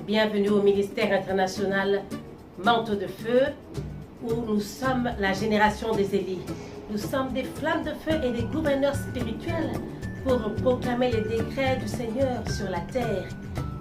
Bienvenue au ministère international Manteau de Feu, où nous sommes la génération des Élis. Nous sommes des flammes de feu et des gouverneurs spirituels pour proclamer les décrets du Seigneur sur la terre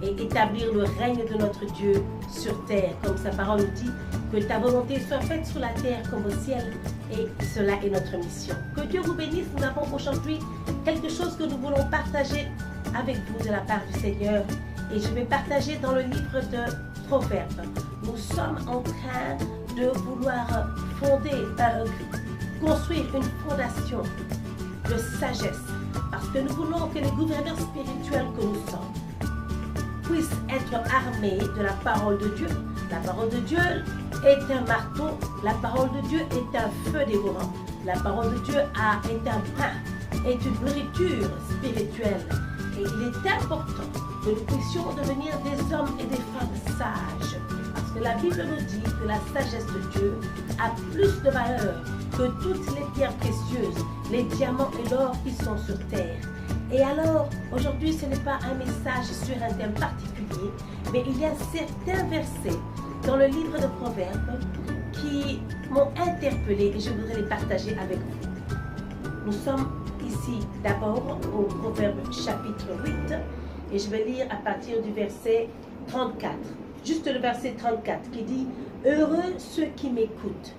et établir le règne de notre Dieu sur terre. Comme sa parole nous dit, que ta volonté soit faite sur la terre comme au ciel, et cela est notre mission. Que Dieu vous bénisse. Nous avons aujourd'hui quelque chose que nous voulons partager avec vous de la part du Seigneur, et je vais partager dans le livre de Proverbes. Nous sommes en train de vouloir construire une fondation de sagesse, parce que nous voulons que les gouverneurs spirituels que nous sommes puissent être armés de la parole de Dieu. La parole de Dieu est un marteau, la parole de Dieu est un feu dévorant, la parole de Dieu est un pain, est une nourriture spirituelle. Et il est important que nous puissions devenir des hommes et des femmes sages, parce que la Bible nous dit que la sagesse de Dieu a plus de valeur que toutes les pierres précieuses, les diamants et l'or qui sont sur terre. Et alors, aujourd'hui, ce n'est pas un message sur un thème particulier, mais il y a certains versets dans le livre de Proverbes qui m'ont interpellé et je voudrais les partager avec vous. Nous sommes ici d'abord au Proverbe chapitre 8 et je vais lire à partir du verset 34. Juste le verset 34 qui dit « Heureux ceux qui m'écoutent,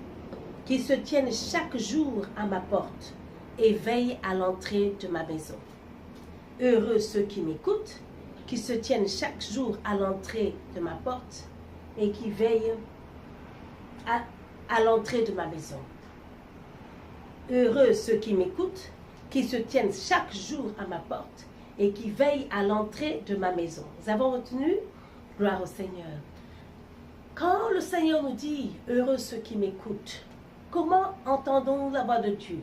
qui se tiennent chaque jour à ma porte et veillent à l'entrée de ma maison. » Heureux ceux qui m'écoutent, qui se tiennent chaque jour à l'entrée de ma porte et qui veillent à l'entrée de ma maison. Heureux ceux qui m'écoutent, qui se tiennent chaque jour à ma porte et qui veillent à l'entrée de ma maison. Nous avons retenu, gloire au Seigneur. Quand le Seigneur nous dit « Heureux ceux qui m'écoutent », comment entendons-nous la voix de Dieu?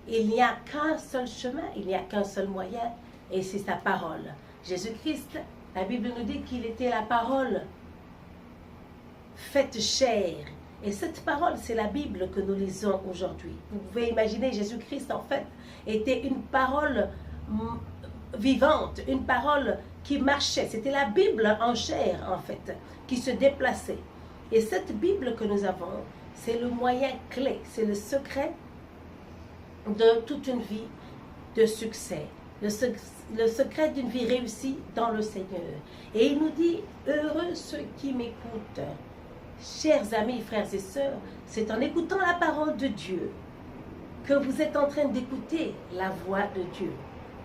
Il n'y a qu'un seul chemin, il n'y a qu'un seul moyen, et c'est sa parole. Jésus-Christ, la Bible nous dit qu'il était la parole faite chair. Et cette parole, c'est la Bible que nous lisons aujourd'hui. Vous pouvez imaginer, Jésus-Christ, en fait, était une parole vivante, une parole qui marchait. C'était la Bible en chair, en fait, qui se déplaçait. Et cette Bible que nous avons, c'est le moyen clé, c'est le secret de toute une vie de succès, le secret d'une vie réussie dans le Seigneur. Et il nous dit, heureux ceux qui m'écoutent. Chers amis, frères et sœurs, c'est en écoutant la parole de Dieu que vous êtes en train d'écouter la voix de Dieu.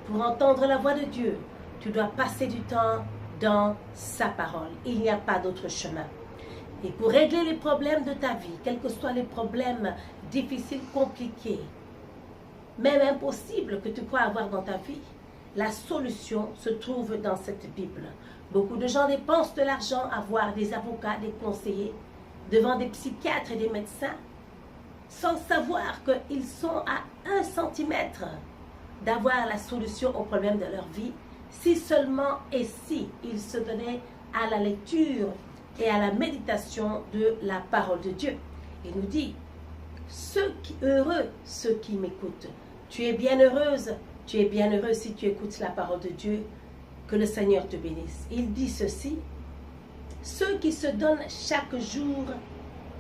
Pour entendre la voix de Dieu, tu dois passer du temps dans sa parole. Il n'y a pas d'autre chemin. Et pour régler les problèmes de ta vie, quels que soient les problèmes difficiles, compliqués, même impossibles que tu crois avoir dans ta vie, la solution se trouve dans cette Bible. Beaucoup de gens dépensent de l'argent à voir des avocats, des conseillers, devant des psychiatres et des médecins, sans savoir qu'ils sont à 1 centimètre d'avoir la solution aux problèmes de leur vie, si seulement et si ils se donnaient à la lecture et à la méditation de la parole de Dieu. Il nous dit, heureux ceux qui m'écoutent. Tu es bien heureuse, tu es bien heureux si tu écoutes la parole de Dieu. Que le Seigneur te bénisse. Il dit ceci, ceux qui se donnent chaque jour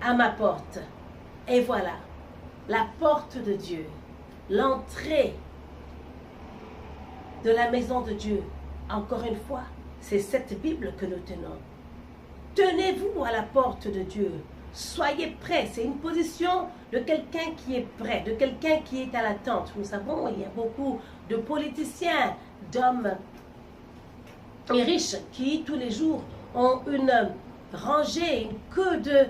à ma porte. Et voilà, la porte de Dieu, l'entrée de la maison de Dieu. Encore une fois, c'est cette Bible que nous tenons. Tenez-vous à la porte de Dieu. Soyez prêts. C'est une position de quelqu'un qui est prêt, de quelqu'un qui est à l'attente. Nous savons, il y a beaucoup de politiciens, d'hommes et riches qui, tous les jours, ont une rangée, une queue de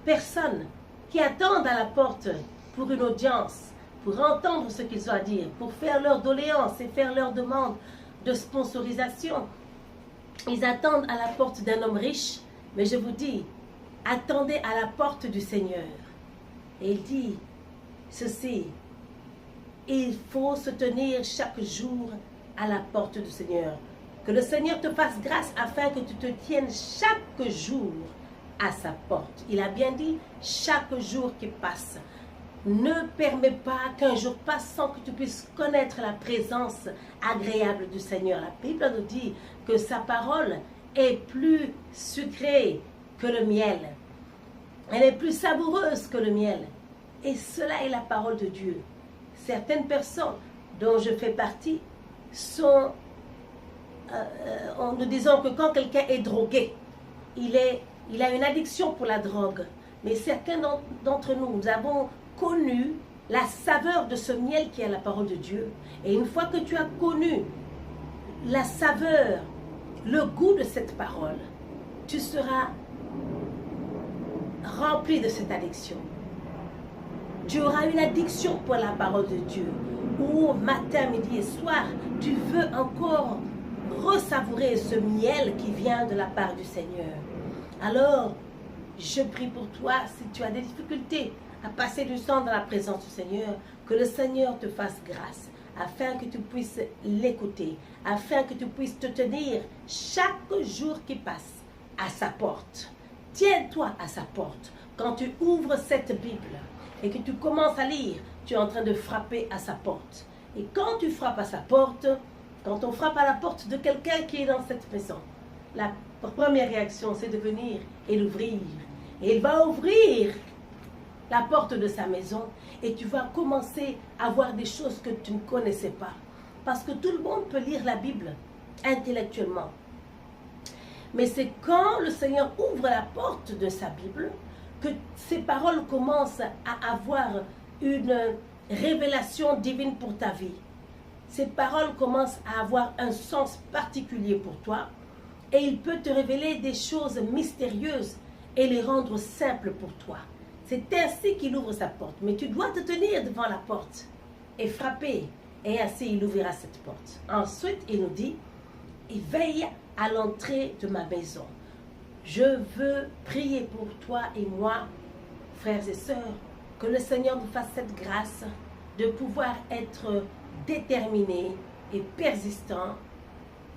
personnes qui attendent à la porte pour une audience, pour entendre ce qu'ils ont à dire, pour faire leurs doléances et faire leurs demandes de sponsorisation. Ils attendent à la porte d'un homme riche, mais je vous dis, attendez à la porte du Seigneur. Et il dit ceci, il faut se tenir chaque jour à la porte du Seigneur. Que le Seigneur te fasse grâce afin que tu te tiennes chaque jour à sa porte. Il a bien dit, chaque jour qui passe. Ne permets pas qu'un jour passe sans que tu puisses connaître la présence agréable du Seigneur. La Bible nous dit que sa parole est plus sucrée que le miel. Elle est plus savoureuse que le miel. Et cela est la parole de Dieu. Certaines personnes dont je fais partie sont, en nous disant que quand quelqu'un est drogué, il a une addiction pour la drogue. Mais certains d'entre nous, nous avons connu la saveur de ce miel qui est la parole de Dieu. Et une fois que tu as connu la saveur, le goût de cette parole, tu seras rempli de cette addiction. Tu auras une addiction pour la parole de Dieu. Ou matin, midi et soir, tu veux encore ressavourer ce miel qui vient de la part du Seigneur. Alors, je prie pour toi, si tu as des difficultés à passer du temps dans la présence du Seigneur, que le Seigneur te fasse grâce, afin que tu puisses l'écouter, afin que tu puisses te tenir chaque jour qui passe à sa porte. Tiens-toi à sa porte. Quand tu ouvres cette Bible et que tu commences à lire, tu es en train de frapper à sa porte. Et quand tu frappes à sa porte, quand on frappe à la porte de quelqu'un qui est dans cette maison, la première réaction, c'est de venir et l'ouvrir. Et il va ouvrir la porte de sa maison et tu vas commencer à voir des choses que tu ne connaissais pas. Parce que tout le monde peut lire la Bible intellectuellement. Mais c'est quand le Seigneur ouvre la porte de sa Bible que ces paroles commencent à avoir une révélation divine pour ta vie. Ces paroles commencent à avoir un sens particulier pour toi et il peut te révéler des choses mystérieuses et les rendre simples pour toi. C'est ainsi qu'il ouvre sa porte. Mais tu dois te tenir devant la porte et frapper. Et ainsi il ouvrira cette porte. Ensuite, il nous dit, il veille à l'entrée de ma maison. Je veux prier pour toi et moi, frères et sœurs, que le Seigneur nous fasse cette grâce de pouvoir être déterminés et persistants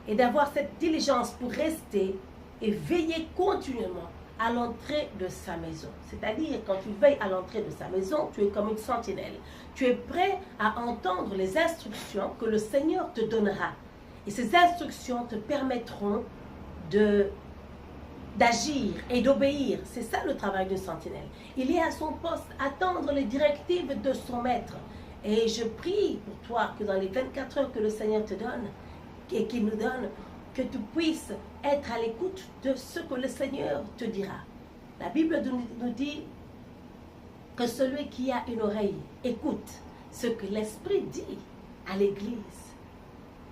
et d'avoir cette diligence pour rester et veiller continuellement à l'entrée de sa maison. C'est-à-dire, quand tu veilles à l'entrée de sa maison, tu es comme une sentinelle. Tu es prêt à entendre les instructions que le Seigneur te donnera. Et ces instructions te permettront d'agir et d'obéir. C'est ça le travail d'une sentinelle. Il est à son poste, attendre les directives de son maître. Et je prie pour toi que dans les 24 heures que le Seigneur te donne et qu'il nous donne, que tu puisses être à l'écoute de ce que le Seigneur te dira. La Bible nous dit que celui qui a une oreille écoute ce que l'Esprit dit à l'Église.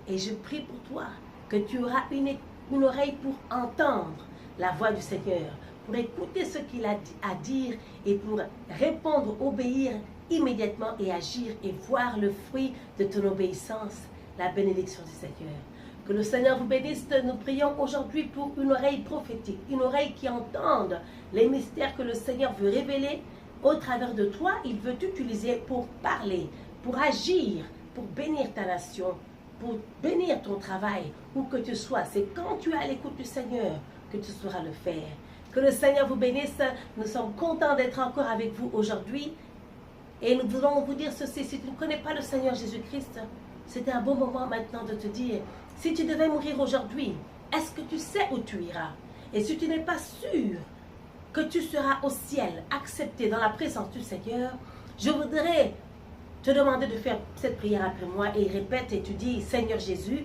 Et je prie pour toi que tu auras une oreille pour entendre la voix du Seigneur, pour écouter ce qu'il a à dire et pour répondre, obéir immédiatement et agir et voir le fruit de ton obéissance, la bénédiction du Seigneur. Que le Seigneur vous bénisse. Nous prions aujourd'hui pour une oreille prophétique, une oreille qui entende les mystères que le Seigneur veut révéler au travers de toi. Il veut t'utiliser pour parler, pour agir, pour bénir ta nation, pour bénir ton travail, où que tu sois. C'est quand tu es à l'écoute du Seigneur que tu sauras le faire. Que le Seigneur vous bénisse. Nous sommes contents d'être encore avec vous aujourd'hui. Et nous voulons vous dire ceci, si tu ne connais pas le Seigneur Jésus-Christ, c'est un bon moment maintenant de te dire, si tu devais mourir aujourd'hui, est-ce que tu sais où tu iras? Et si tu n'es pas sûr que tu seras au ciel, accepté dans la présence du Seigneur, je voudrais te demander de faire cette prière après moi et répète et tu dis, Seigneur Jésus,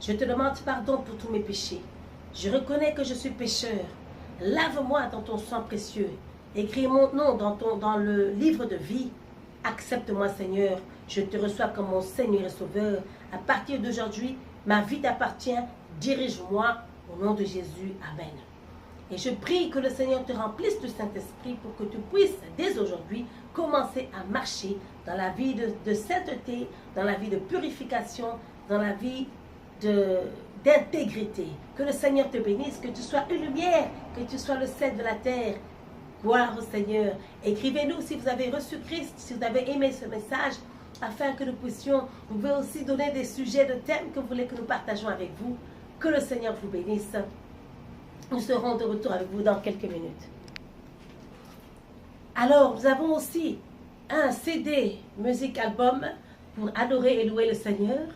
je te demande pardon pour tous mes péchés. Je reconnais que je suis pécheur. Lave-moi dans ton sang précieux. Écris mon nom dans le livre de vie. Accepte-moi, Seigneur. Je te reçois comme mon Seigneur et Sauveur. À partir d'aujourd'hui, ma vie t'appartient. Dirige-moi au nom de Jésus. Amen. Et je prie que le Seigneur te remplisse du Saint-Esprit pour que tu puisses, dès aujourd'hui, commencer à marcher dans la vie de sainteté, dans la vie de purification, dans la vie d'intégrité. Que le Seigneur te bénisse, que tu sois une lumière, que tu sois le sel de la terre. Gloire au Seigneur. Écrivez-nous si vous avez reçu Christ, si vous avez aimé ce message, afin que nous puissions, vous pouvez aussi donner des sujets, de thèmes que vous voulez que nous partageons avec vous. Que le Seigneur vous bénisse. Nous serons de retour avec vous dans quelques minutes. Alors, nous avons aussi un CD, musique album, pour adorer et louer le Seigneur.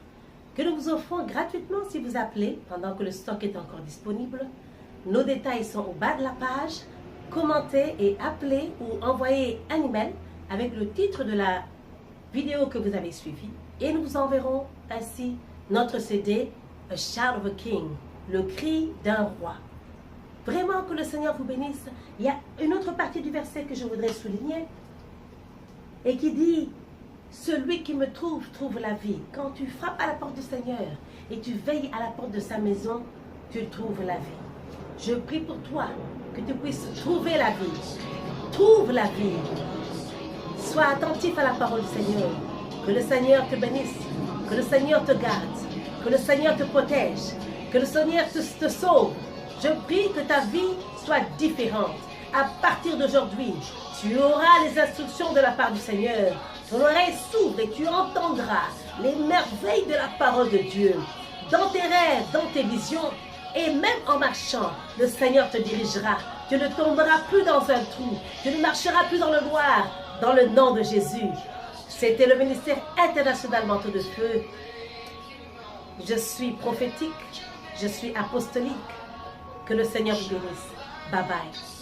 que nous vous offrons gratuitement si vous appelez pendant que le stock est encore disponible. Nos détails sont au bas de la page. Commentez et appelez ou envoyez un email avec le titre de la vidéo que vous avez suivie et nous vous enverrons ainsi notre CD A Shout of a King, le cri d'un roi. Vraiment que le Seigneur vous bénisse. Il y a une autre partie du verset que je voudrais souligner et qui dit: celui qui me trouve, trouve la vie. Quand tu frappes à la porte du Seigneur et tu veilles à la porte de sa maison, tu trouves la vie. Je prie pour toi que tu puisses trouver la vie. Trouve la vie. Sois attentif à la parole du Seigneur. Que le Seigneur te bénisse. Que le Seigneur te garde. Que le Seigneur te protège. Que le Seigneur te sauve. Je prie que ta vie soit différente. À partir d'aujourd'hui, tu auras les instructions de la part du Seigneur. Ton oreille s'ouvre et tu entendras les merveilles de la parole de Dieu. Dans tes rêves, dans tes visions, et même en marchant, le Seigneur te dirigera. Tu ne tomberas plus dans un trou. Tu ne marcheras plus dans le noir. Dans le nom de Jésus. C'était le ministère international Manteau de Feu. Je suis prophétique. Je suis apostolique. Que le Seigneur vous bénisse. Bye bye.